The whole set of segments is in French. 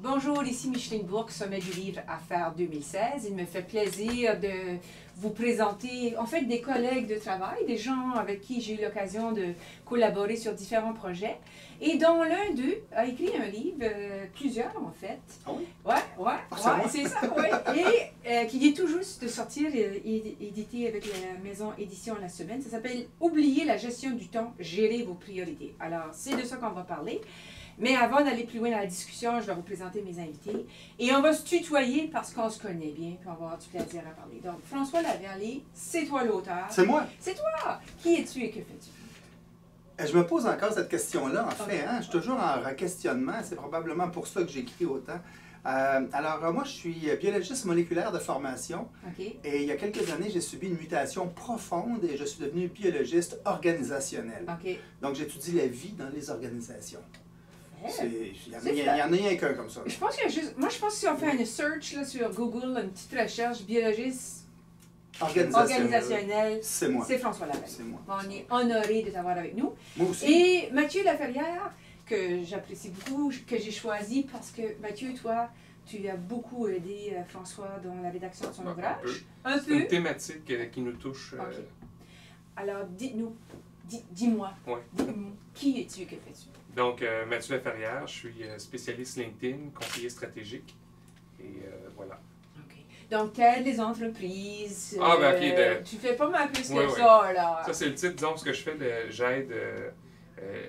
Bonjour, ici Micheline Bourque, sommet du livre Affaires 2016. Il me fait plaisir de vous présenter, en fait, des collègues de travail, des gens avec qui j'ai eu l'occasion de collaborer sur différents projets, et dont l'un d'eux a écrit un livre, plusieurs en fait. Ah oui? Ouais, c'est ça, oui. Et qui est tout juste de sortir, édité avec la maison Édition La Semaine. Ça s'appelle « Oubliez la gestion du temps, gérer vos priorités ». Alors, c'est de ça qu'on va parler. Mais avant d'aller plus loin dans la discussion, je vais vous présenter mes invités. Et on va se tutoyer parce qu'on se connaît bien, puis on va avoir du plaisir à parler. Donc, François Laverlier, c'est toi l'auteur. C'est moi. C'est toi. Qui es-tu et que fais-tu? Je me pose encore cette question-là, en fait. Hein? Je suis toujours en questionnement. C'est probablement pour ça que j'écris autant. Alors, moi, je suis biologiste moléculaire de formation. Okay. Et il y a quelques années, j'ai subi une mutation profonde et je suis devenu biologiste organisationnel. Okay. Donc, j'étudie la vie dans les organisations. Il y en a rien qu'un comme ça. Je pense que moi, je pense que si on fait une search là, sur Google, une petite recherche, biologiste organisationnel, c'est moi. C'est François Laverlier. C'est moi. On est honoré de t'avoir avec nous. Moi aussi. Et Mathieu Laferrière, que j'apprécie beaucoup, que j'ai choisi parce que, Mathieu, toi, tu as beaucoup aidé François dans la rédaction de son ouvrage. Un peu. C'est une thématique qui nous touche. Okay. Alors, dites-nous, dis-moi, qui es-tu et que fais-tu? Donc, Mathieu Laferrière, je suis spécialiste LinkedIn, conseiller stratégique, et voilà. OK. Donc, t'aides les entreprises, tu fais pas mal plus que ça, là. Ça, c'est le titre, disons, ce que je fais, j'aide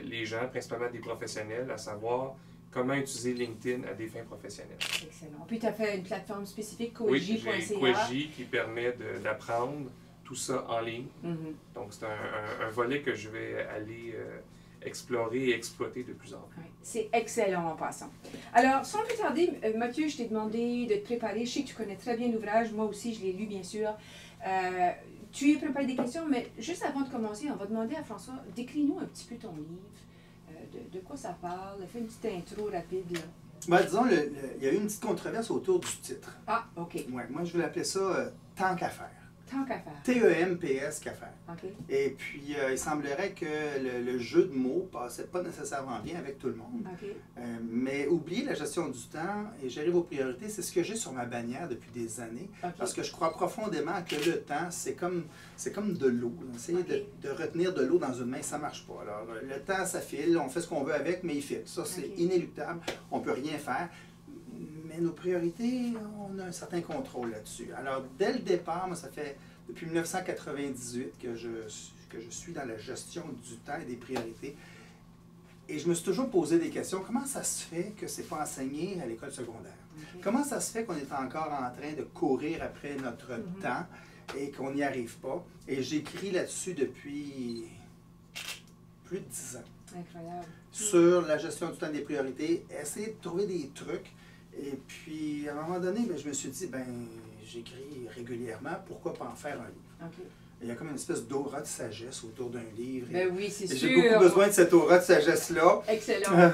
les gens, principalement des professionnels, à savoir comment utiliser LinkedIn à des fins professionnelles. Excellent. Puis, tu as fait une plateforme spécifique, Koji.ca. Oui, j'ai Koji qui permet d'apprendre tout ça en ligne. Mm-hmm. Donc, c'est un volet que je vais aller explorer et exploiter de plus en plus. Oui, c'est excellent en passant. Alors, sans plus tarder, Mathieu, je t'ai demandé de te préparer. Je sais que tu connais très bien l'ouvrage. Moi aussi, je l'ai lu, bien sûr. Tu as préparé des questions, mais juste avant de commencer, on va demander à François, décris-nous un petit peu ton livre. De quoi ça parle? Fais une petite intro rapide, là. Ben, disons, il y a eu une petite controverse autour du titre. Ah, OK. Ouais, moi, je vais l'appeler ça « Tant qu'à faire ». Tant qu'à faire. T-E-M-P-S qu'à faire. Okay. Et puis, il semblerait que le jeu de mots passait pas nécessairement bien avec tout le monde. Okay. Mais oublier la gestion du temps et gérer vos priorités, c'est ce que j'ai sur ma bannière depuis des années. Okay. Parce que je crois profondément que le temps, c'est comme de l'eau. Essayer de retenir de l'eau dans une main, ça ne marche pas. Alors, le temps, ça file, on fait ce qu'on veut avec, mais il file. Ça, c'est inéluctable. On ne peut rien faire. Mais nos priorités, on a un certain contrôle là-dessus. Alors, dès le départ, moi, ça fait depuis 1998 que je suis dans la gestion du temps et des priorités. Et je me suis toujours posé des questions. Comment ça se fait que ce n'est pas enseigné à l'école secondaire? Okay. Comment ça se fait qu'on est encore en train de courir après notre temps et qu'on n'y arrive pas? Et j'écris là-dessus depuis plus de 10 ans. Incroyable. Sur la gestion du temps et des priorités, essayer de trouver des trucs. Et puis, à un moment donné, je me suis dit, j'écris régulièrement, pourquoi pas en faire un livre? Okay. Il y a comme une espèce d'aura de sagesse autour d'un livre. Oui, c'est sûr. J'ai beaucoup besoin de cette aura de sagesse-là. Excellent.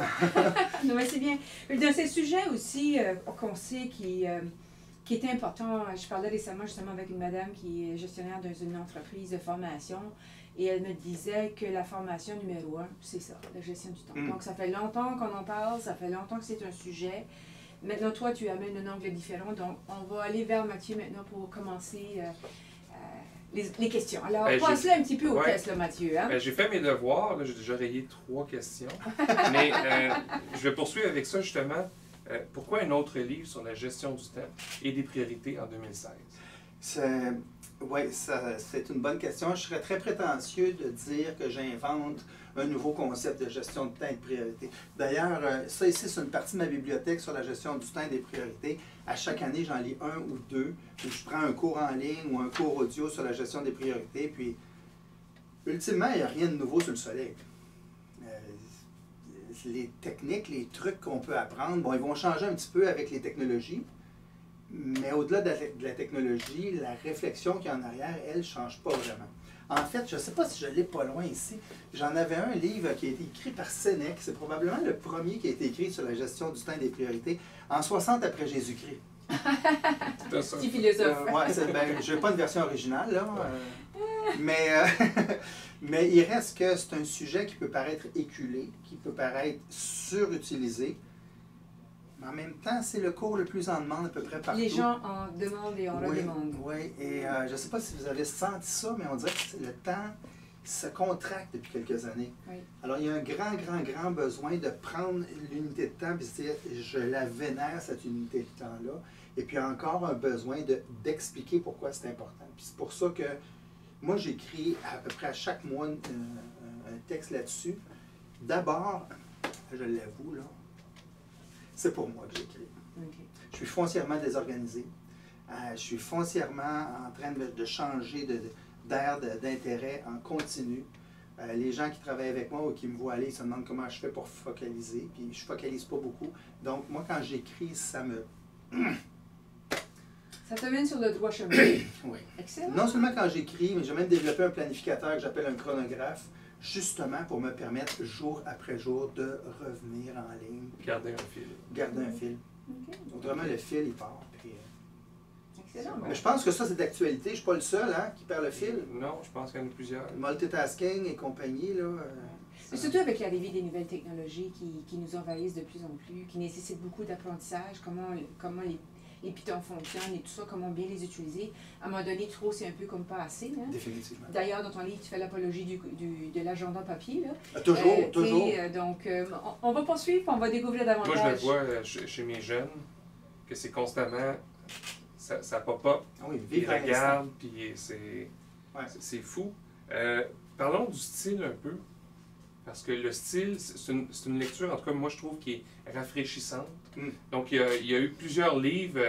Non, mais c'est bien. Dans ces sujets aussi qu'on sait qui est important, je parlais récemment justement avec une madame qui est gestionnaire d'une entreprise de formation. Et elle me disait que la formation numéro 1, c'est ça, la gestion du temps. Donc, ça fait longtemps qu'on en parle, ça fait longtemps que c'est un sujet. Maintenant, toi, tu amènes un angle différent. Donc, on va aller vers Mathieu maintenant pour commencer les questions. Alors, passe-le un petit peu au test, là, Mathieu. Hein? J'ai fait mes devoirs. J'ai déjà rayé 3 questions. Mais je vais poursuivre avec ça, justement. Pourquoi un autre livre sur la gestion du temps et des priorités en 2016? Oui, c'est une bonne question. Je serais très prétentieux de dire que j'invente un nouveau concept de gestion de temps et de priorité. D'ailleurs, ça ici, c'est une partie de ma bibliothèque sur la gestion du temps et des priorités. À chaque année, j'en lis 1 ou 2. Puis je prends un cours en ligne ou un cours audio sur la gestion des priorités. Puis, ultimement, il n'y a rien de nouveau sur le soleil. Les techniques, les trucs qu'on peut apprendre, ils vont changer un petit peu avec les technologies. Mais au-delà de la technologie, la réflexion qu'il y a en arrière, elle ne change pas vraiment. En fait, je ne sais pas si je l'ai pas loin ici, j'en avais un livre qui a été écrit par Sénèque. C'est probablement le premier qui a été écrit sur la gestion du temps et des priorités, en 60 après Jésus-Christ. Petit philosophe. Je n'ai pas une version originale, là. Mais il reste que c'est un sujet qui peut paraître éculé, qui peut paraître surutilisé. Mais en même temps, c'est le cours le plus en demande à peu près partout. Les gens en demandent et on redemande. Oui, et je ne sais pas si vous avez senti ça, mais on dirait que le temps se contracte depuis quelques années. Oui. Alors, il y a un grand besoin de prendre l'unité de temps et se dire, je la vénère, cette unité de temps-là. Et puis, encore un besoin d'expliquer pourquoi c'est important. Puis c'est pour ça que moi, j'écris à peu près à chaque mois un texte là-dessus. D'abord, je l'avoue, là, c'est pour moi que j'écris. Okay. Je suis foncièrement désorganisé. Je suis foncièrement en train de changer d'air, d'intérêt en continu. Les gens qui travaillent avec moi ou qui me voient aller, ils se demandent comment je fais pour focaliser. Puis je ne focalise pas beaucoup. Donc, moi, quand j'écris, ça me... Ça te mène sur le droit chemin. Oui. Excellent. Non seulement quand j'écris, mais j'ai même développé un planificateur que j'appelle un chronographe, justement pour me permettre, jour après jour, de revenir en ligne. Garder un fil. Garder un fil. Okay. Autrement, le fil, il part. Puis, Excellent. mais je pense que ça, c'est d'actualité. Je ne suis pas le seul qui perd le fil. Non, je pense qu'il y en a plusieurs. Multitasking et compagnie, là. Mais surtout avec l'arrivée des nouvelles technologies qui nous envahissent de plus en plus, qui nécessitent beaucoup d'apprentissage, comment les pitons fonctionnent et tout ça, comment bien les utiliser. À un moment donné, trop, c'est un peu comme pas assez. Hein? Définitivement. D'ailleurs, dans ton livre, tu fais l'apologie de l'agenda papier. Là. Toujours, toujours. Donc, on va poursuivre, on va découvrir davantage. Moi, je le vois chez mes jeunes, que c'est constamment, ça pop-up, Ah oui, ils vivre à l'instant. regardent, puis c'est fou. Parlons du style un peu, parce que le style, c'est une lecture, en tout cas, moi, je trouve, qui est rafraîchissante. Mm. Donc, il y a eu plusieurs livres.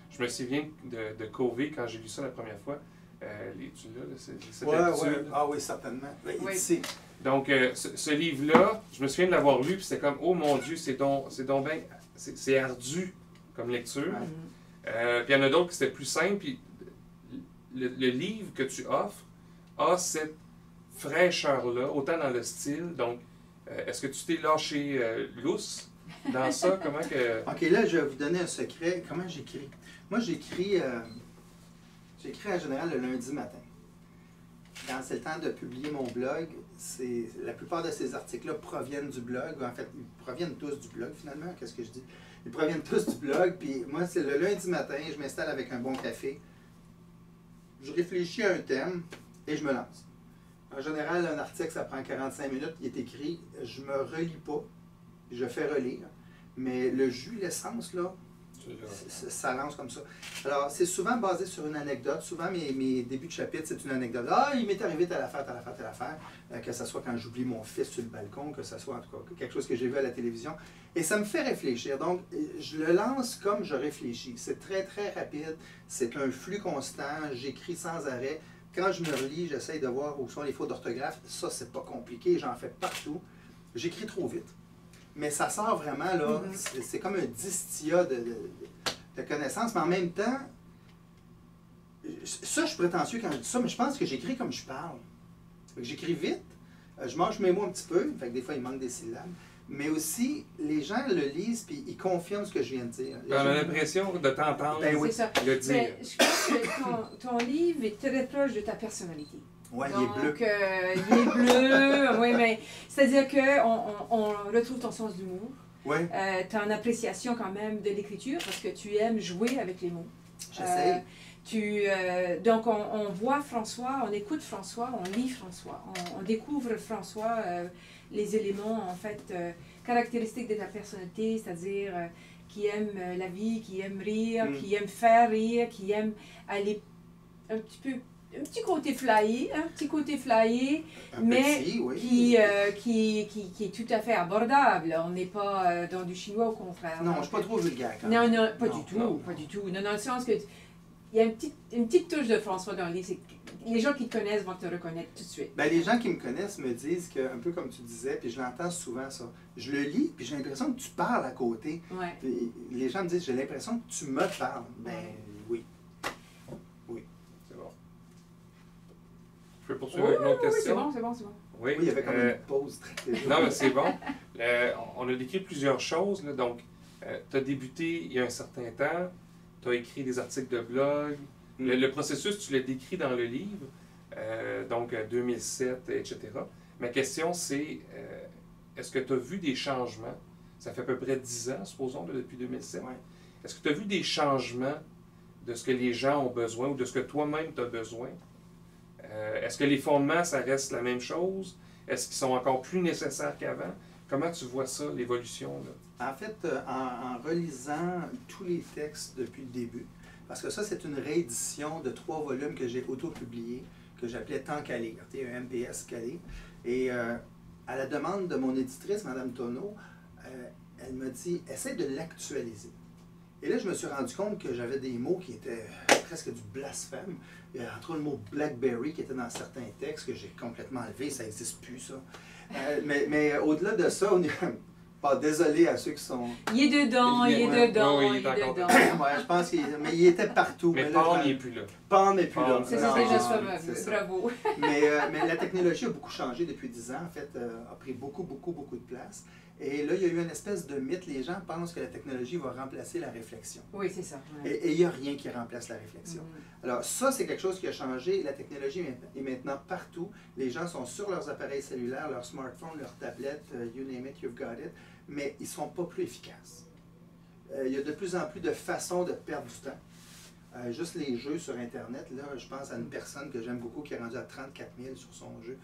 Je me souviens de Covey, quand j'ai lu ça la première fois. Tu l'as, cette habitude. Ah oui, certainement. Oui. Ici. Donc, ce livre-là, je me souviens de l'avoir lu, puis c'était comme, oh mon Dieu, c'est ardu comme lecture. Ouais. Puis il y en a d'autres qui c'était plus simple. Puis le livre que tu offres a cette fraîcheur-là, autant dans le style. Donc, est-ce que tu t'es lâché lousse dans ça? Comment que... OK, là, je vais vous donner un secret. Comment j'écris? Moi, j'écris en général le lundi matin. Quand c'est le temps de publier mon blog, la plupart de ces articles-là proviennent du blog. En fait, ils proviennent tous du blog, finalement. Qu'est-ce que je dis? Ils proviennent tous du blog. Puis moi, c'est le lundi matin, je m'installe avec un bon café. Je réfléchis à un thème et je me lance. En général, un article, ça prend 45 minutes. Il est écrit. Je me relis pas. Je fais relire. Mais le jus, l'essence, là, ça lance comme ça. Alors, c'est souvent basé sur une anecdote. Souvent, mes débuts de chapitre, c'est une anecdote. Ah, il m'est arrivé telle affaire, telle affaire, telle affaire. Que ce soit quand j'oublie mon fils sur le balcon, que ce soit en tout cas quelque chose que j'ai vu à la télévision. Et ça me fait réfléchir. Donc, je le lance comme je réfléchis. C'est très, très rapide. C'est un flux constant. J'écris sans arrêt. Quand je me relis, j'essaye de voir où sont les fautes d'orthographe. Ça, c'est pas compliqué. J'en fais partout. J'écris trop vite. Mais ça sort vraiment, là, c'est comme un distillat de connaissances, mais en même temps, ça, je suis prétentieux quand je dis ça, mais je pense que j'écris comme je parle. J'écris vite, je mange mes mots un petit peu, fait que des fois, il manque des syllabes, mais aussi, les gens le lisent puis ils confirment ce que je viens de dire. On a l'impression de t'entendre oui. C'est ça. le dire. Mais je pense que ton livre est très proche de ta personnalité. Oui, Donc, il est bleu. il est bleu, oui, mais c'est-à-dire qu'on retrouve ton sens d'humour, Oui, ton appréciation quand même de l'écriture, parce que tu aimes jouer avec les mots. j'essaye. Donc, on voit François, on écoute François, on lit François, on découvre François, les éléments, en fait, caractéristiques de ta personnalité, c'est-à-dire qui aime la vie, qui aime rire, qui aime faire rire, qui aime aller un petit côté flyé, mais Petit, oui. qui est tout à fait abordable. On n'est pas dans du chinois, au contraire. Non, Donc, je ne suis pas trop vulgaire quand non, même. non, pas Non, du tout, non. pas du tout. Non, dans le sens que il y a une petite touche de François dans le livre. Les gens qui te connaissent vont te reconnaître tout de suite. Ben, les gens qui me connaissent me disent que, un peu comme tu disais, puis je l'entends souvent ça, je le lis, puis j'ai l'impression que tu parles à côté. Ouais. Puis les gens me disent, j'ai l'impression que tu me parles. Ben oui. C'est bon. Je peux poursuivre avec une autre Oui, c'est question? bon, c'est bon, c'est bon. Oui, Oui, il y avait comme une pause très non, mais c'est bon. On a décrit plusieurs choses. Là, donc, tu as débuté il y a un certain temps, tu as écrit des articles de blog. Le processus, tu l'as décrit dans le livre, donc 2007, etc. Ma question, c'est est-ce que tu as vu des changements? ça fait à peu près 10 ans, supposons, là, depuis 2007. Ouais. Est-ce que tu as vu des changements de ce que les gens ont besoin ou de ce que toi-même tu as besoin? Est-ce que les fondements, ça reste la même chose? Est-ce qu'ils sont encore plus nécessaires qu'avant? Comment tu vois ça, l'évolution, là? En fait, en relisant tous les textes depuis le début, parce que ça, c'est une réédition de 3 volumes que j'ai auto-publiés, que j'appelais Tant qu'à lire, un MPS qu'à lire. Et à la demande de mon éditrice, Mme Tonneau, elle m'a dit « Essaie de l'actualiser ». Et là, je me suis rendu compte que j'avais des mots qui étaient presque du blasphème. Il y a entre autres le mot « Blackberry » qui était dans certains textes que j'ai complètement enlevé, ça n'existe plus, ça. Mais au-delà de ça, on est... Pas désolé à ceux qui sont... Il est dedans, il est dedans, oui, il est dedans. Ouais, je pense mais il était partout. Mais là, Paul n'est plus là. Paul n'est plus là. C'est Non, déjà c'est ça. bravo. Mais la technologie a beaucoup changé depuis 10 ans, en fait, a pris beaucoup de place. Et là, il y a eu une espèce de mythe. Les gens pensent que la technologie va remplacer la réflexion. Oui, c'est ça. Ouais. Et il n'y a rien qui remplace la réflexion. Alors ça, c'est quelque chose qui a changé. La technologie est maintenant partout. Les gens sont sur leurs appareils cellulaires, leurs smartphones, leurs tablettes, you name it, you've got it. Mais ils ne sont pas plus efficaces. Il y a de plus en plus de façons de perdre du temps. Juste les jeux sur Internet, là, je pense à une personne que j'aime beaucoup qui est rendue à 34 000 sur son jeu.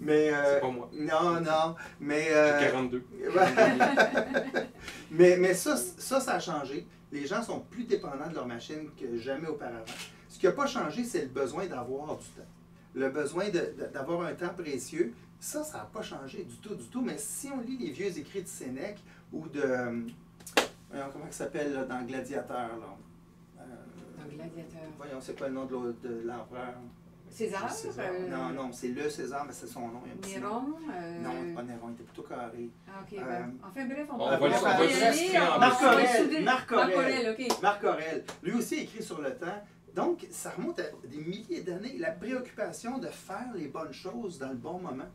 Mais, c'est pas moi. Non, mais... J'ai 42. mais ça a changé. Les gens sont plus dépendants de leur machine que jamais auparavant. Ce qui n'a pas changé, c'est le besoin d'avoir du temps. Le besoin d'avoir un temps précieux. Ça n'a pas changé du tout. Mais si on lit les vieux écrits de Sénèque ou de... comment ça s'appelle dans Gladiateur, là? Dans Gladiateur. Voyons, c'est quoi le nom de l'empereur? César? Non, c'est le César, mais c'est son nom. Néron? Non, pas Néron, il était plutôt carré. Ah, ok. Enfin, bref, on va y aller. Marc Aurèle. OK. Marc Aurèle. Lui aussi a écrit sur le temps. Donc, ça remonte à des milliers d'années. La préoccupation de faire les bonnes choses dans le bon moment.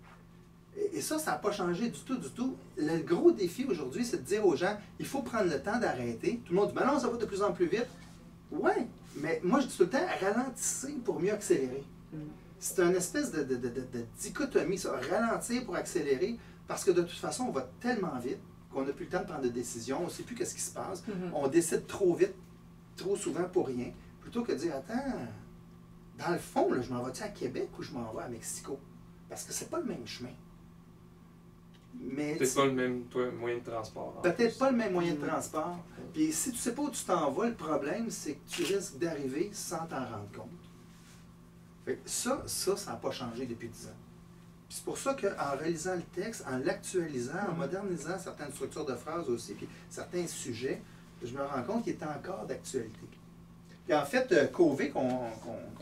Et ça n'a pas changé du tout. Le gros défi aujourd'hui, c'est de dire aux gens, il faut prendre le temps d'arrêter. Tout le monde dit, ben non, ça va de plus en plus vite. Ouais, mais moi, je dis tout le temps, ralentissez pour mieux accélérer. C'est une espèce de dichotomie, ça. Ralentir pour accélérer, parce que de toute façon, on va tellement vite qu'on n'a plus le temps de prendre de décisions, on ne sait plus qu'est-ce qui se passe. On décide trop vite, trop souvent pour rien, plutôt que de dire, attends, dans le fond, là, je m'en vais-tu à Québec ou je m'en vais à Mexico? Parce que c'est pas le même chemin. Peut-être pas le même moyen de transport. Peut-être pas le même moyen de transport. Puis si tu ne sais pas où tu t'en vas, le problème, c'est que tu risques d'arriver sans t'en rendre compte. Fait que ça n'a pas changé depuis 10 ans. Puis c'est pour ça qu'en réalisant le texte, en l'actualisant, en modernisant certaines structures de phrases aussi, puis certains sujets, je me rends compte qu'il est encore d'actualité. Puis en fait, Covey, qu'on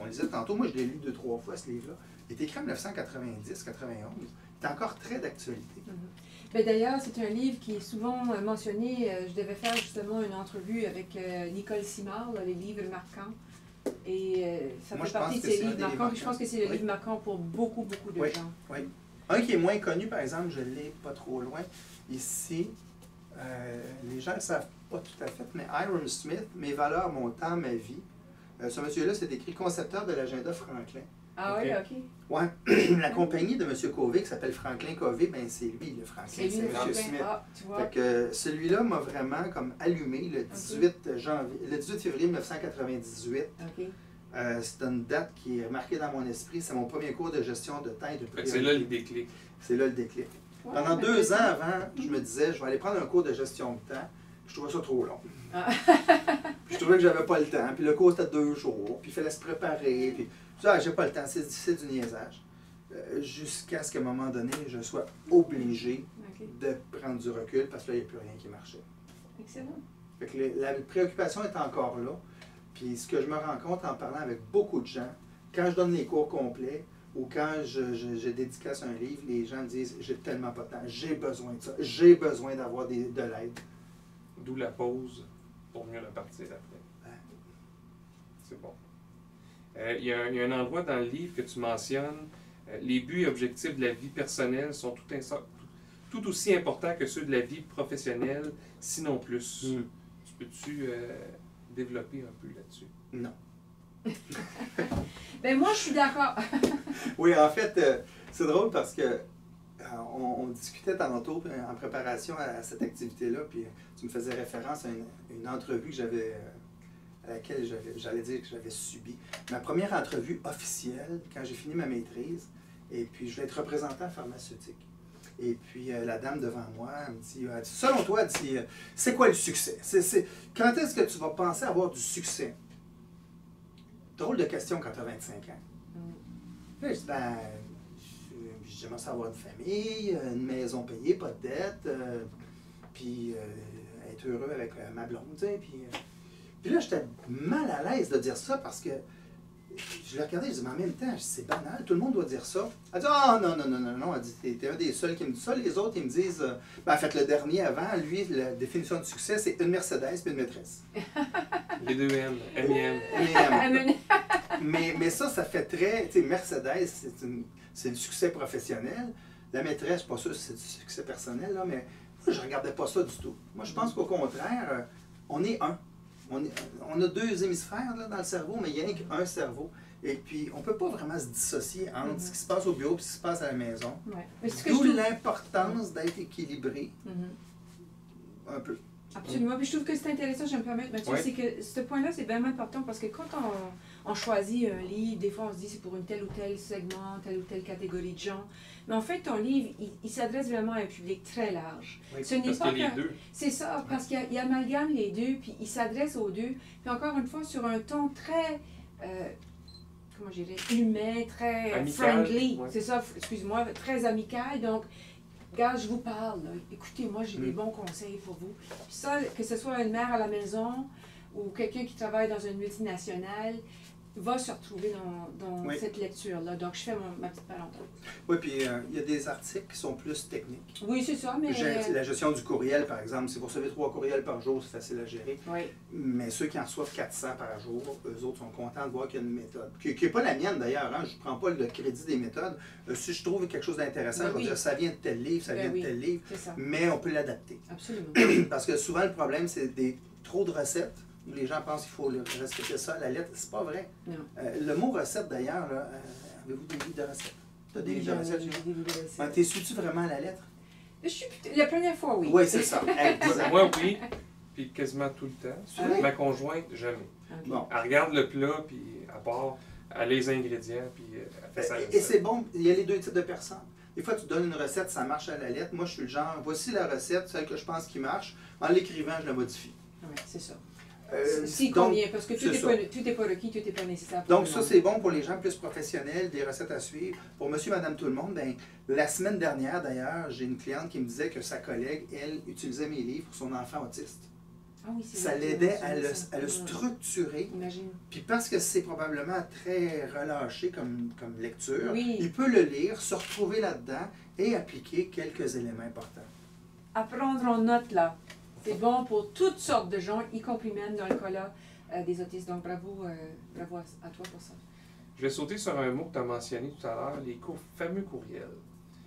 lisait tantôt, moi je l'ai lu 2-3 fois ce livre-là, il est écrit en 1990-91. Il est encore très d'actualité. D'ailleurs, c'est un livre qui est souvent mentionné. Je devais faire justement une entrevue avec Nicole Simard, les livres marquants. Et ça fait partie de ces livres marquants. Je pense que c'est le livre marquant pour beaucoup de gens. Oui. Un qui est moins connu, par exemple, je ne l'ai pas trop loin. Ici, les gens ne le savent pas tout à fait, mais Hiram Smith, Mes valeurs, mon temps, ma vie. Ce monsieur-là, c'est écrit concepteur de l'agenda Franklin. Ah oui, OK. Ouais. La compagnie de M. Covey, qui s'appelle Franklin Covey, ben c'est lui, le Franklin. C'est lui, le M. Smith. Ah, tu vois. Fait que celui-là m'a vraiment comme allumé le 18 février 1998. OK. C'est une date qui est marquée dans mon esprit. C'est mon premier cours de gestion de temps et de priorité. C'est là le déclic. C'est là le déclic. Ouais, Pendant 2 ans avant, je me disais, je vais aller prendre un cours de gestion de temps. Je trouvais ça trop long. Ah. Puis je trouvais que j'avais pas le temps. Puis le cours c'était 2 jours. Puis il fallait se préparer. Puis ça, j'ai pas le temps. C'est du niaisage. Jusqu'à ce qu'à un moment donné, je sois obligé de prendre du recul parce que là, il n'y a plus rien qui marchait. Excellent. Fait que la préoccupation est encore là. Puis ce que je me rends compte en parlant avec beaucoup de gens, quand je donne les cours complets ou quand je dédicace un livre, les gens me disent « j'ai tellement pas de temps, j'ai besoin de ça, j'ai besoin d'avoir de l'aide. » D'où la pause pour mieux repartir après. C'est bon. Il y a un endroit dans le livre que tu mentionnes, les buts et objectifs de la vie personnelle sont tout aussi importants que ceux de la vie professionnelle, sinon plus. Tu peux-tu développer un peu là-dessus? Non. Ben moi, je suis d'accord. Oui, en fait, c'est drôle parce que on discutait tantôt en préparation à cette activité-là, puis tu me faisais référence à une entrevue que j'avais, à laquelle j'allais dire que j'avais subi. Ma première entrevue officielle, quand j'ai fini ma maîtrise, et puis je vais être représentant pharmaceutique. Et puis la dame devant moi, elle me dit, selon toi, c'est quoi le succès? Quand est-ce que tu vas penser avoir du succès? Drôle de question quand tu as 25 ans. Là, je dis, ben, j'aimerais ça avoir une famille, une maison payée, pas de dette, puis être heureux avec ma blonde, tu sais. Puis là, j'étais mal à l'aise de dire ça parce que je l'ai regardé, je dis, mais en même temps, c'est banal, tout le monde doit dire ça. Elle dit, ah non, non, non, non, non, elle dit, t'es un des seuls qui me dit ça. Les autres, ils me disent, ben, en fait, le dernier avant, lui, la définition de succès, c'est une Mercedes puis une maîtresse. Les deux M, M&M. Mais ça fait très, tu sais, Mercedes, c'est le succès professionnel. La maîtresse, je ne suis pas sûr que c'est du succès personnel, là, mais moi, je ne regardais pas ça du tout. Moi, je pense qu'au contraire, on est un. On a deux hémisphères là, dans le cerveau, mais il n'y a qu'un cerveau. Et puis, on ne peut pas vraiment se dissocier entre ce qui se passe au bureau et ce qui se passe à la maison. Ouais. D'où l'importance d'être équilibré un peu. Absolument. Puis je trouve que c'est intéressant, je me permets, Mathieu, c'est que ce point-là, c'est vraiment important parce que quand on choisit un livre, des fois on se dit c'est pour une tel ou tel segment, telle ou telle catégorie de gens. Mais en fait, ton livre, il s'adresse vraiment à un public très large. Oui, ce n'est pas qu'il y a les deux. C'est ça, parce qu'il amalgame les deux, puis il s'adresse aux deux. Puis encore une fois, sur un ton très, comment je dirais, humain, très amical, friendly. Ouais. C'est ça, excuse-moi, très amical. Donc, regarde, je vous parle. Là. Écoutez, moi, j'ai des bons conseils pour vous. Puis ça, que ce soit une mère à la maison ou quelqu'un qui travaille dans une multinationale, va se retrouver dans cette lecture-là. Donc, je fais ma petite parenthèse. Oui, puis il y a des articles qui sont plus techniques. Oui, c'est ça, mais... La gestion du courriel, par exemple, si vous recevez 3 courriels par jour, c'est facile à gérer. Oui. Mais ceux qui en reçoivent 400 par jour, eux autres sont contents de voir qu'il y a une méthode. Qui n'est pas la mienne, d'ailleurs. Hein? Je ne prends pas le crédit des méthodes. Si je trouve quelque chose d'intéressant, je vais dire ça vient de tel livre, ça vient de tel livre. Mais on peut l'adapter. Absolument. Parce que souvent, le problème, c'est trop de recettes. Les gens pensent qu'il faut respecter ça, la lettre. C'est pas vrai. Non. Le mot recette, d'ailleurs, avez-vous des livres de recettes? Tu as des livres de recettes? T'es suis-tu vraiment à la lettre? La première fois, oui. Oui, c'est ça. Moi, oui, puis quasiment tout le temps. Ma conjointe, jamais. Okay. Bon. Elle regarde le plat, puis à part, elle a les ingrédients, puis elle fait sa recette. Et c'est bon, il y a les deux types de personnes. Des fois, tu donnes une recette, ça marche à la lettre. Moi, je suis le genre, voici la recette, celle que je pense qui marche. En l'écrivant, je la modifie. Oui, c'est ça. Si convient, parce que tout n'est pas requis, tout n'est pas nécessaire. Donc ça, c'est bon pour les gens plus professionnels, des recettes à suivre. Pour monsieur, madame, tout le monde, ben, la semaine dernière, d'ailleurs, j'ai une cliente qui me disait que sa collègue, elle, utilisait mes livres pour son enfant autiste. Ah oui, ça l'aidait à le structurer. Imagine. Puis parce que c'est probablement très relâché comme lecture, oui. Il peut le lire, se retrouver là-dedans et appliquer quelques éléments importants. À prendre en note, là. C'est bon pour toutes sortes de gens, y compris même dans le cas-là des autistes. Donc, bravo à toi pour ça. Je vais sauter sur un mot que tu as mentionné tout à l'heure, les fameux courriels.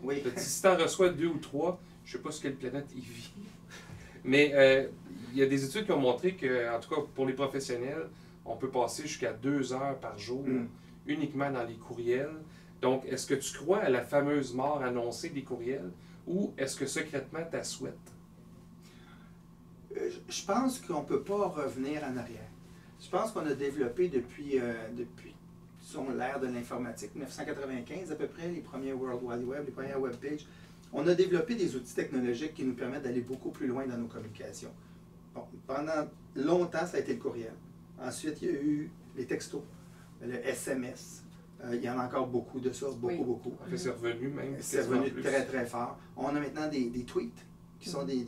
Oui. Si tu en reçois 2 ou 3, je ne sais pas sur quelle planète il vit. Mais il y a des études qui ont montré que, en tout cas pour les professionnels, on peut passer jusqu'à 2 heures par jour uniquement dans les courriels. Donc, est-ce que tu crois à la fameuse mort annoncée des courriels ou est-ce que secrètement tu la souhaites? Je pense qu'on ne peut pas revenir en arrière. Je pense qu'on a développé depuis l'ère de l'informatique, 1995 à peu près, les premiers World Wide Web, les premières web pages. On a développé des outils technologiques qui nous permettent d'aller beaucoup plus loin dans nos communications. Bon, pendant longtemps, ça a été le courriel. Ensuite, il y a eu les textos, le SMS. Il y en a encore beaucoup de ça, beaucoup. En fait, c'est revenu même. C'est revenu très, très fort. On a maintenant des tweets qui sont des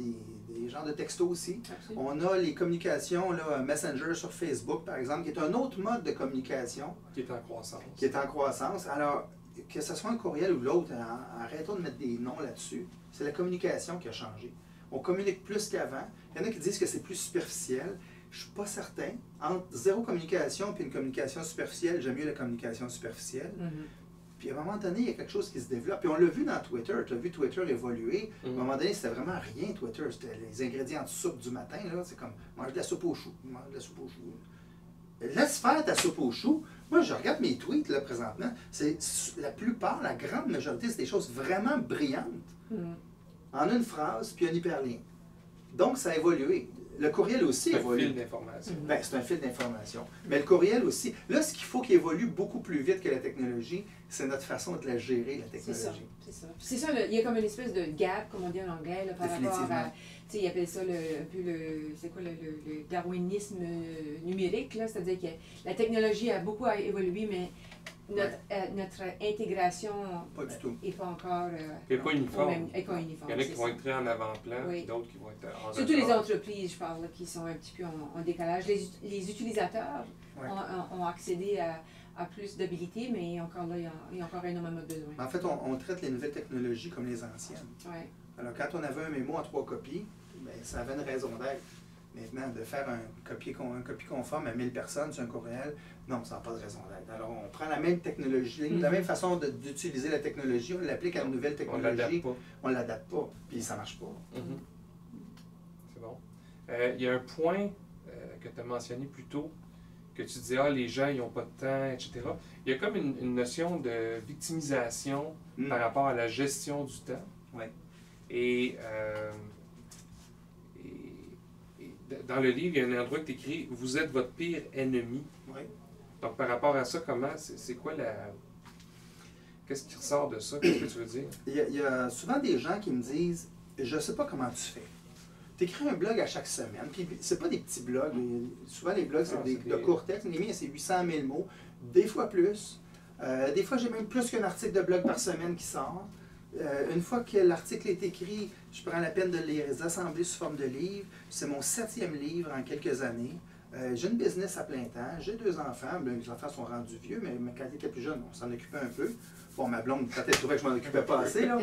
genres de textos aussi. Absolument. On a les communications, là, Messenger sur Facebook, par exemple, qui est un autre mode de communication. Qui est en croissance. Alors, que ce soit un courriel ou l'autre, arrêtons de mettre des noms là-dessus. C'est la communication qui a changé. On communique plus qu'avant. Il y en a qui disent que c'est plus superficiel. Je ne suis pas certain. Entre zéro communication et une communication superficielle, j'aime mieux la communication superficielle. Puis à un moment donné, il y a quelque chose qui se développe. Puis on l'a vu dans Twitter. Tu as vu Twitter évoluer. À un moment donné, c'était vraiment rien, Twitter. C'était les ingrédients de soupe du matin. C'est comme, mange de la soupe aux choux. Mange de la soupe aux choux. Laisse faire ta soupe aux choux. Moi, je regarde mes tweets, là, présentement. C'est la plupart, la grande majorité, c'est des choses vraiment brillantes. En une phrase, puis un hyperlien. Donc, ça a évolué. Le courriel aussi évolue. C'est un fil d'information. Ben, c'est un fil d'information. Mais le courriel aussi. Là, ce qu'il faut qu'il évolue beaucoup plus vite que la technologie, c'est notre façon de la gérer, la technologie. C'est ça. C'est ça, il y a comme une espèce de gap, comme on dit en anglais, là, par rapport à... Tu sais, ils appellent ça un peu c'est quoi, le darwinisme numérique, là, c'est-à-dire que la technologie a beaucoup évolué, mais notre intégration n'est pas encore... n'est pas uniforme. Il y en a qui vont être très en avant-plan, et d'autres qui vont être en surtout les entreprises, je parle, là, qui sont un petit peu en décalage. Les utilisateurs ont accédé à plus d'habilité, mais encore là, il y a encore énormément de besoins. En fait, on traite les nouvelles technologies comme les anciennes. Alors, quand on avait un mémo en 3 copies, bien, ça avait une raison d'être. Maintenant, de faire un copie conforme à 1000 personnes sur un courriel, non, ça n'a pas de raison d'être. Alors, on prend la même technologie, la même façon d'utiliser la technologie, on l'applique à une nouvelle technologie, on ne l'adapte pas, puis ça ne marche pas. C'est bon. Il y a un point que tu as mentionné plus tôt, que tu disais, les gens, ils n'ont pas de temps, etc. Il y a comme une notion de victimisation par rapport à la gestion du temps. Et dans le livre, il y a un endroit que tu écris « Vous êtes votre pire ennemi ». Donc, par rapport à ça, c'est quoi qu'est-ce qui ressort de ça? Qu'est-ce que tu veux dire? Il y a souvent des gens qui me disent « Je ne sais pas comment tu fais. Tu écris un blog à chaque semaine. » Puis, c'est pas des petits blogs. Souvent, les blogs, c'est de courts textes. Les miens, c'est 800 000 mots. Des fois plus. Des fois, j'ai même plus qu'un article de blog par semaine qui sort. Une fois que l'article est écrit, je prends la peine de les assembler sous forme de livre. C'est mon 7e livre en quelques années. J'ai une business à plein temps. J'ai 2 enfants. Bien, les enfants sont rendus vieux, mais quand ils étaient plus jeunes, on s'en occupait un peu. Bon, ma blonde, peut-être trouvait que je m'en occupais pas assez, là.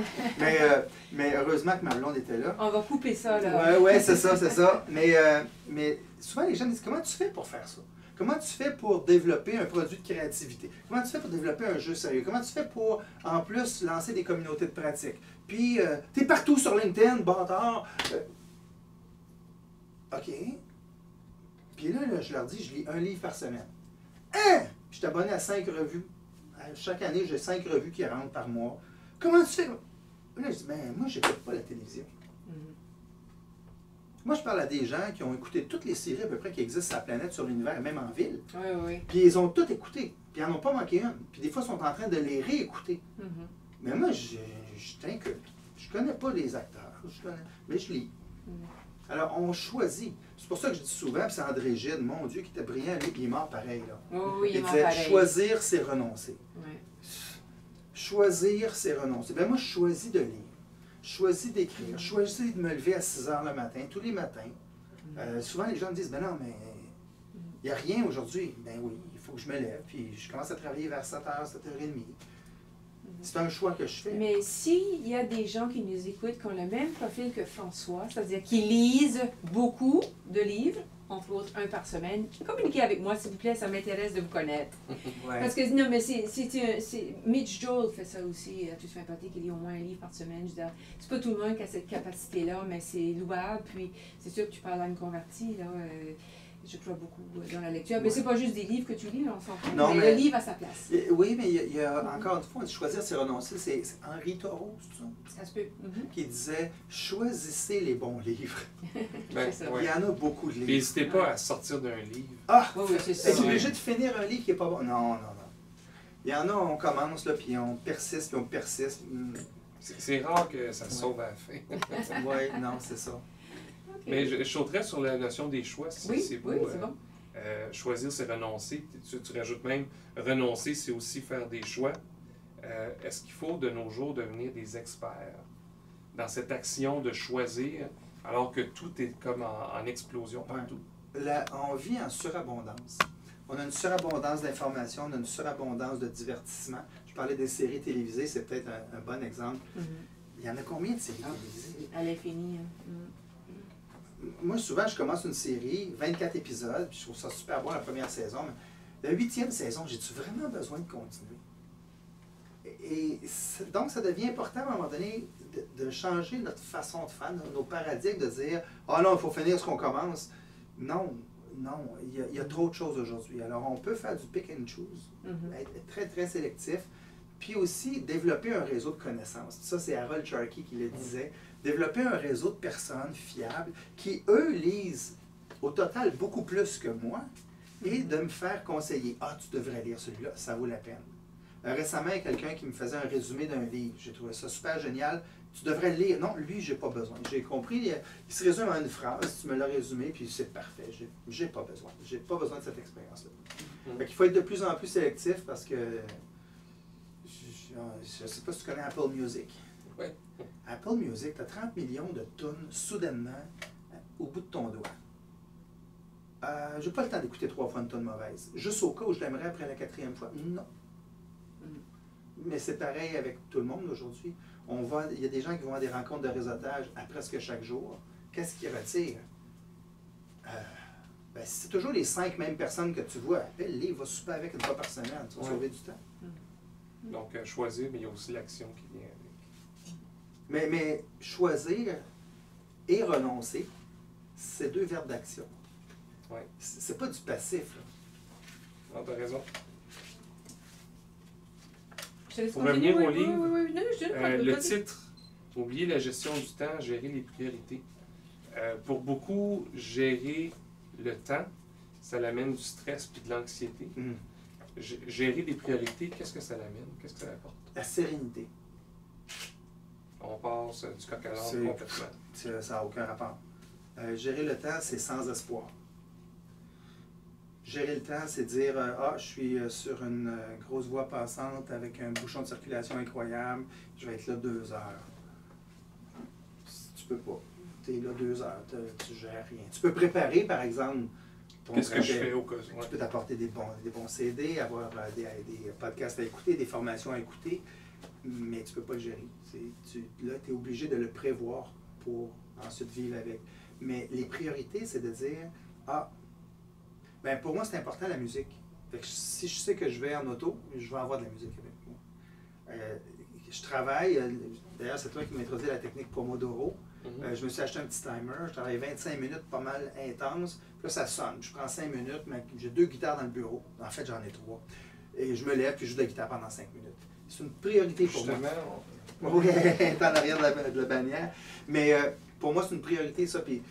Mais heureusement que ma blonde était là. On va couper ça, là. Oui, c'est ça, c'est ça. Mais souvent, les gens disent, comment tu fais pour faire ça? Comment tu fais pour développer un produit de créativité? Comment tu fais pour développer un jeu sérieux? Comment tu fais pour, en plus, lancer des communautés de pratique? Puis, tu es partout sur LinkedIn, bâtard. OK. Puis là, je leur dis, je lis un livre par semaine. Hein? Je suis abonné à 5 revues. Chaque année, j'ai 5 revues qui rentrent par mois. Comment tu fais? Là, je dis, moi, je n'écoute pas la télévision. Moi, je parle à des gens qui ont écouté toutes les séries à peu près qui existent sur la planète, sur l'univers, même en ville. Puis ils ont toutes écouté. Puis ils n'en ont pas manqué une. Puis des fois, ils sont en train de les réécouter. Mais moi, je t'inquiète. Je connais pas les acteurs. Mais je lis. Alors, on choisit. C'est pour ça que je dis souvent, puis c'est André Gide, mon Dieu, qui était brillant, lui, puis il est mort pareil. Là. Il disait, choisir, c'est renoncer. Choisir, c'est renoncer. Bien, moi, je choisis de lire. Je choisis d'écrire. Je choisis de me lever à 6 h le matin, tous les matins. Souvent, les gens me disent, ben non, mais il n'y a rien aujourd'hui. Ben oui, il faut que je me lève, puis je commence à travailler vers 7 h, 7 h 30. C'est un choix que je fais. Mais s'il y a des gens qui nous écoutent qui ont le même profil que François, c'est-à-dire qui lisent beaucoup de livres, entre autres un par semaine, communiquez avec moi, s'il vous plaît, ça m'intéresse de vous connaître. Parce que, non, mais Mitch Joel fait ça aussi, à toute fin partie, qui lit au moins un livre par semaine. Je veux dire, c'est pas tout le monde qui a cette capacité-là, mais c'est louable. Puis, c'est sûr que tu parles à une convertie, là. Je crois beaucoup dans la lecture. Mais c'est pas juste des livres que tu lis, on s'en fout. Mais le livre à sa place. Oui, mais il y a encore une fois, choisir, c'est renoncer. C'est Henri Thoreau, c'est ça? Ça se peut. Qui disait, choisissez les bons livres. Ça. Il y en a beaucoup de livres. N'hésitez pas à sortir d'un livre. C'est ça. Es-tu obligé de finir un livre qui n'est pas bon? Non. Il y en a, on commence, là, puis on persiste, puis on persiste. C'est rare que ça sauve à la fin. Oui, non, c'est ça. Mais je sauterais sur la notion des choix. C'est beau. C'est bon. Choisir, c'est renoncer. Tu rajoutes même, renoncer, c'est aussi faire des choix. Est-ce qu'il faut de nos jours devenir des experts dans cette action de choisir, alors que tout est comme en explosion partout? On vit en surabondance. On a une surabondance d'informations, on a une surabondance de divertissement. Je parlais des séries télévisées, c'est peut-être un bon exemple. Il y en a combien de séries télévisées? À l'infini. Moi, souvent, je commence une série, 24 épisodes, puis je trouve ça super bon la première saison, mais la 8e saison, j'ai-tu vraiment besoin de continuer? Et donc, ça devient important à un moment donné de changer notre façon de faire, nos paradigmes, de dire « Ah non, il faut finir ce qu'on commence ». Non, non, il y a trop de choses aujourd'hui. Alors, on peut faire du pick and choose, être très, très sélectif, puis aussi développer un réseau de connaissances. Ça, c'est Harold Sharkey qui le disait. Développer un réseau de personnes fiables qui, eux, lisent au total beaucoup plus que moi et de me faire conseiller. Ah, tu devrais lire celui-là, ça vaut la peine. Récemment, il y a quelqu'un qui me faisait un résumé d'un livre. J'ai trouvé ça super génial. Tu devrais le lire. Non, lui, j'ai pas besoin. J'ai compris. Il se résume en une phrase. Tu me l'as résumé, puis c'est parfait. J'ai pas besoin. J'ai pas besoin de cette expérience-là. Il faut être de plus en plus sélectif parce que je ne sais pas si tu connais Apple Music. Oui. Apple Music, tu as 30 millions de tunes soudainement au bout de ton doigt. Je n'ai pas le temps d'écouter 3 fois une tune mauvaise. Juste au cas où je l'aimerais après la 4e fois. Non. Mais c'est pareil avec tout le monde aujourd'hui. Il y a des gens qui vont à des rencontres de réseautage à presque chaque jour. Qu'est-ce qui retire? C'est toujours les 5 mêmes personnes que tu vois. Appelle-les, va souper avec une fois par semaine. Tu vas sauver du temps. Donc, choisir, mais il y a aussi l'action qui vient avec. Mais choisir et renoncer, c'est 2 verbes d'action. Oui. C'est pas du passif. Non, t'as raison. Pour revenir au livre, le titre, oublier la gestion du temps, gérer les priorités. Pour beaucoup, gérer le temps, ça l'amène du stress et de l'anxiété. Gérer des priorités, qu'est-ce que ça l'amène? Qu'est-ce que ça apporte? La sérénité. On passe du coq à l'âne complètement. Ça n'a aucun rapport. Gérer le temps, c'est sans espoir. Gérer le temps, c'est dire je suis sur une grosse voie passante avec un bouchon de circulation incroyable, je vais être là 2 heures. Tu peux pas. Tu es là 2 heures, tu gères rien. Tu peux préparer, par exemple, qu'est-ce que je fais au cas où? Tu peux t'apporter des bons CD, avoir des podcasts à écouter, des formations à écouter, mais tu ne peux pas le gérer. Là, tu es obligé de le prévoir pour ensuite vivre avec. Mais les priorités, c'est de dire pour moi, c'est important la musique. Fait que si je sais que je vais en auto, je vais avoir de la musique avec moi. Je travaille, d'ailleurs, c'est toi qui m'as introduit la technique Pomodoro. Je me suis acheté un petit timer, je travaille 25 minutes pas mal intense. Puis là, ça sonne. Je prends 5 minutes, mais j'ai 2 guitares dans le bureau. En fait, j'en ai 3. Et je me lève puis je joue de la guitare pendant 5 minutes. C'est une priorité pour moi. Oui, elle est en arrière de la bannière. Mais pour moi, c'est une priorité, ça. Puis,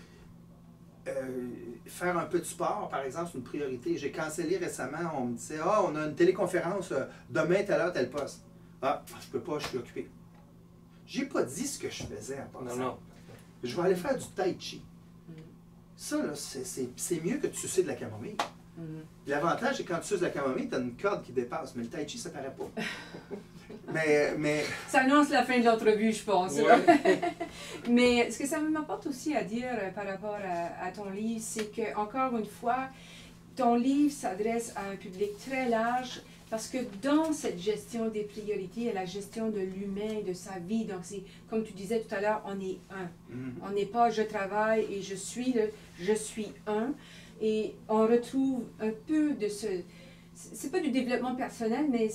faire un peu de sport, par exemple, c'est une priorité. J'ai cancellé récemment, on me disait on a une téléconférence demain, telle heure, tel poste. Je peux pas, je suis occupé. J'ai pas dit ce que je faisais en passant. Non. Je vais aller faire du tai chi. Ça, là, c'est mieux que de sucer de la camomille. L'avantage, c'est que quand tu suces de la camomille, tu as une corde qui dépasse, mais le tai chi, ça paraît pas. mais... Ça annonce la fin de l'entrevue, je pense. Ouais. Mais ce que ça m'apporte aussi à dire par rapport à ton livre, c'est que, encore une fois, ton livre s'adresse à un public très large parce que dans cette gestion des priorités, il y a la gestion de l'humain, de sa vie. Donc, c'est comme tu disais tout à l'heure, on est un. On n'est pas je travaille et je suis un. Et on retrouve un peu de ce... C'est pas du développement personnel, mais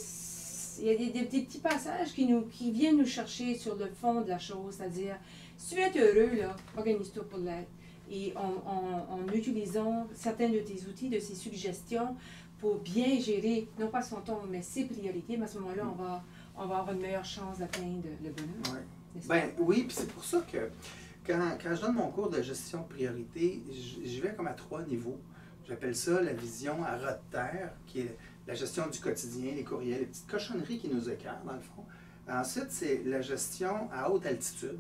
il y a des petits passages qui viennent nous chercher sur le fond de la chose, c'est-à-dire, si tu es heureux, là, organise-toi pour l'être. Et en utilisant certains de tes outils, de ces suggestions, pour bien gérer, non pas son temps, mais ses priorités, mais à ce moment-là, on va avoir une meilleure chance d'atteindre le bonheur. Oui, puis c'est pour ça que quand je donne mon cours de gestion de priorité, je vais comme à 3 niveaux. J'appelle ça la vision à ras de terre, qui est la gestion du quotidien, les courriels, les petites cochonneries qui nous écœurent, dans le fond. Ensuite, c'est la gestion à haute altitude,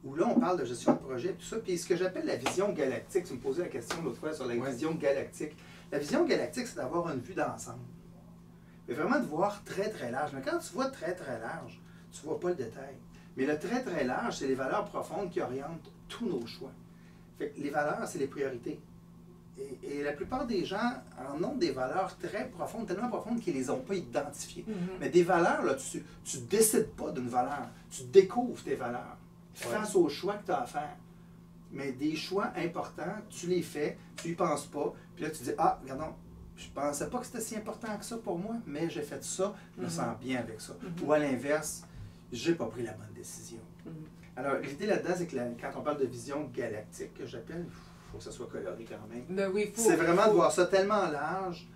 où là, on parle de gestion de projet, tout ça. Puis ce que j'appelle la vision galactique, tu me posais la question l'autre fois sur la vision galactique. La vision galactique, c'est d'avoir une vue d'ensemble. Mais vraiment de voir très, très large. Mais quand tu vois très, très large, tu ne vois pas le détail. Mais le très, très large, c'est les valeurs profondes qui orientent tous nos choix. Fait que les valeurs, c'est les priorités. Et la plupart des gens en ont des valeurs très profondes, tellement profondes qu'ils ne les ont pas identifiées. Mais des valeurs, là, tu ne décides pas d'une valeur, tu découvres tes valeurs face aux choix que tu as à faire. Mais des choix importants, tu les fais, tu n'y penses pas, puis là tu dis regardons, je ne pensais pas que c'était si important que ça pour moi, mais j'ai fait ça, je me sens bien avec ça. Ou à l'inverse, j'ai pas pris la bonne décision. Alors, l'idée là-dedans, c'est que quand on parle de vision galactique, que j'appelle, faut que ça soit coloré quand même. Ben oui, C'est vraiment de voir ça tellement large,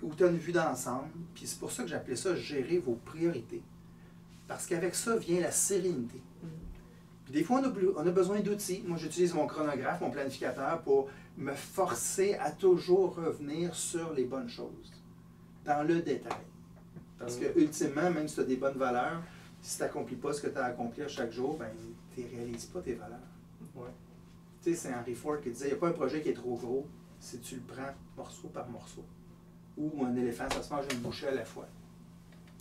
où tu as une vue d'ensemble. Puis c'est pour ça que j'appelais ça gérer vos priorités. Parce qu'avec ça vient la sérénité. Puis des fois, on a besoin d'outils. Moi, j'utilise mon chronographe, mon planificateur pour me forcer à toujours revenir sur les bonnes choses, dans le détail. Parce que, ultimement, même si tu as des bonnes valeurs, si tu n'accomplis pas ce que tu as à accomplir chaque jour, ben, tu ne réalises pas tes valeurs. Ouais. Tu sais, c'est Henry Ford qui disait, il n'y a pas un projet qui est trop gros si tu le prends morceau par morceau. Ou un éléphant, ça se mange une bouchée à la fois.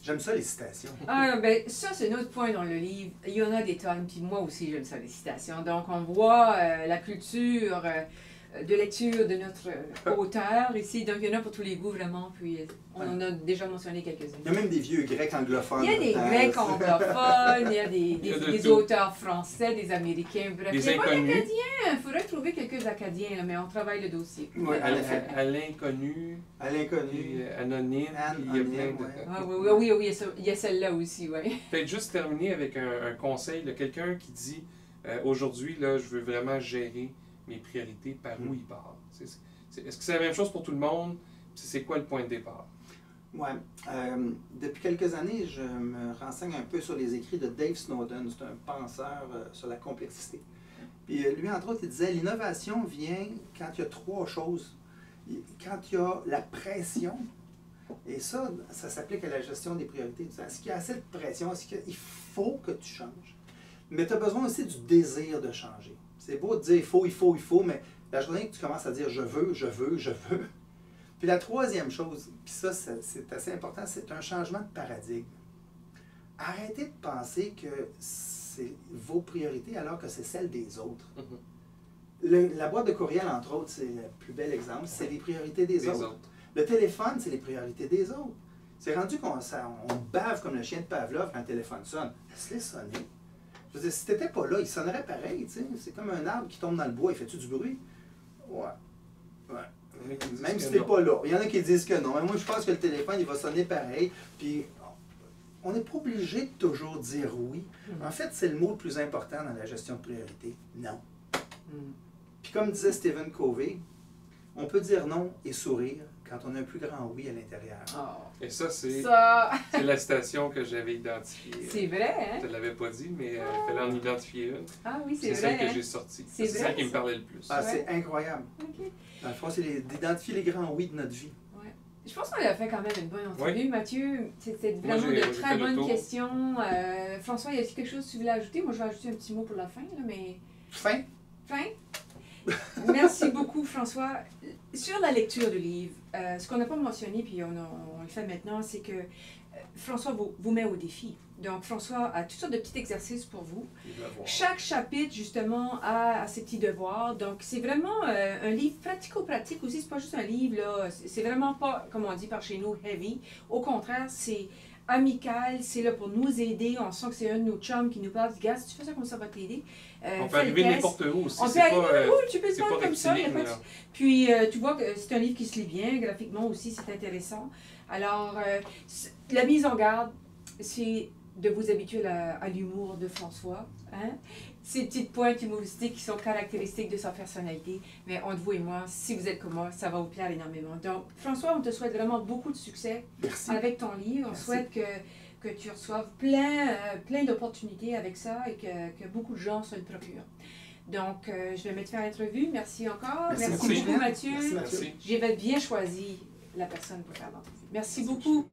J'aime ça, les citations. Ah, ben, ça, c'est un autre point dans le livre. Il y en a des tonnes, puis moi aussi, j'aime ça, les citations. Donc, on voit la culture de lecture de notre auteur ici. Donc, il y en a pour tous les goûts, vraiment. Puis, on en a déjà mentionné quelques-uns. Il y a même des vieux grecs anglophones. Il y a des grecs anglophones, il y a des auteurs français, des américains, bref. Des Il n'y a pas inconnus. d'Acadiens. Il faudrait trouver quelques Acadiens, là, mais on travaille le dossier. Oui, À l'inconnu, à l'inconnu. puis anonyme, Anne, puis il y a plein Anonyme, de... ouais. Ah, oui, il y a celle-là aussi, oui. Peut-être juste terminer avec un conseil de quelqu'un qui dit aujourd'hui, là, je veux vraiment gérer mes priorités, par où il part. Est-ce que c'est la même chose pour tout le monde? C'est quoi le point de départ? Oui. Depuis quelques années, je me renseigne un peu sur les écrits de Dave Snowden. C'est un penseur sur la complexité. Puis lui, entre autres, il disait l'innovation vient quand il y a trois choses. Quand il y a la pression, et ça s'applique à la gestion des priorités. Est-ce qu'il y a assez de pression? Est-ce qu'il faut que tu changes? Mais tu as besoin aussi du désir de changer. C'est beau de dire il faut, mais la journée que tu commences à dire je veux. Puis la troisième chose, puis ça c'est assez important, c'est un changement de paradigme. Arrêtez de penser que c'est vos priorités alors que c'est celles des autres. La boîte de courriel, entre autres, c'est le plus bel exemple, c'est les priorités des autres. Le téléphone, c'est les priorités des autres. C'est rendu qu'on bave comme le chien de Pavlov quand le téléphone sonne. Laisse-les sonner. Je veux dire, si t'étais pas là, il sonnerait pareil, tu sais. C'est comme un arbre qui tombe dans le bois, il fait-tu du bruit? Ouais. Même si t'es pas là. Il y en a qui disent que non. Mais moi, je pense que le téléphone, il va sonner pareil. Puis, on n'est pas obligé de toujours dire oui. En fait, c'est le mot le plus important dans la gestion de priorité. Non. Puis, comme disait Stephen Covey, on peut dire non et sourire quand on a un plus grand oui à l'intérieur. Oh. Et ça, c'est la citation que j'avais identifiée. C'est vrai, hein? Je ne te l'avais pas dit, mais il fallait en identifier une. Ah oui, c'est vrai. celle que hein? j'ai sortie. C'est C'est vrai, celle qui me ça? parlait le plus. Ah, c'est incroyable. Okay. Dans le fond, c'est d'identifier les grands oui de notre vie. Ouais. Je pense qu'on a fait quand même une bonne entrevue, Oui. Mathieu. C'était vraiment Moi, j'ai de très fait le bonnes tour. questions. François, y a-t-il quelque chose que tu voulais ajouter? Moi, je vais ajouter un petit mot pour la fin, là, mais... Fin. Merci beaucoup, François. Sur la lecture du livre, ce qu'on n'a pas mentionné, puis on le fait maintenant, c'est que François vous met au défi. Donc, François a toutes sortes de petits exercices pour vous. Chaque chapitre, justement, a ses petits devoirs. Donc, c'est vraiment un livre pratico-pratique aussi. C'est pas juste un livre, là. C'est vraiment pas, comme on dit par chez nous, heavy. Au contraire, c'est amical, c'est là pour nous aider. On sent que c'est un de nos chums qui nous parle. Gars, si tu fais ça comme ça, va t'aider. On peut arriver n'importe où aussi. On peut arriver où, tu peux te pas faire comme ça. rectiligne, Pas de... Puis, tu vois que c'est un livre qui se lit bien. Graphiquement aussi, c'est intéressant. Alors, la mise en garde, c'est de vous habituer à l'humour de François. Hein? Ces petites pointes humoristiques qui sont caractéristiques de sa personnalité. Mais entre vous et moi, si vous êtes comme moi, ça va vous plaire énormément. Donc, François, on te souhaite vraiment beaucoup de succès avec ton livre. On souhaite que tu reçoives plein d'opportunités avec ça et que beaucoup de gens se le procurent. Donc, je vais mettre fin à l'entrevue. Merci encore. Merci beaucoup, Mathieu. Merci, Mathieu. J'ai bien choisi la personne pour faire l'entrevue. Merci beaucoup.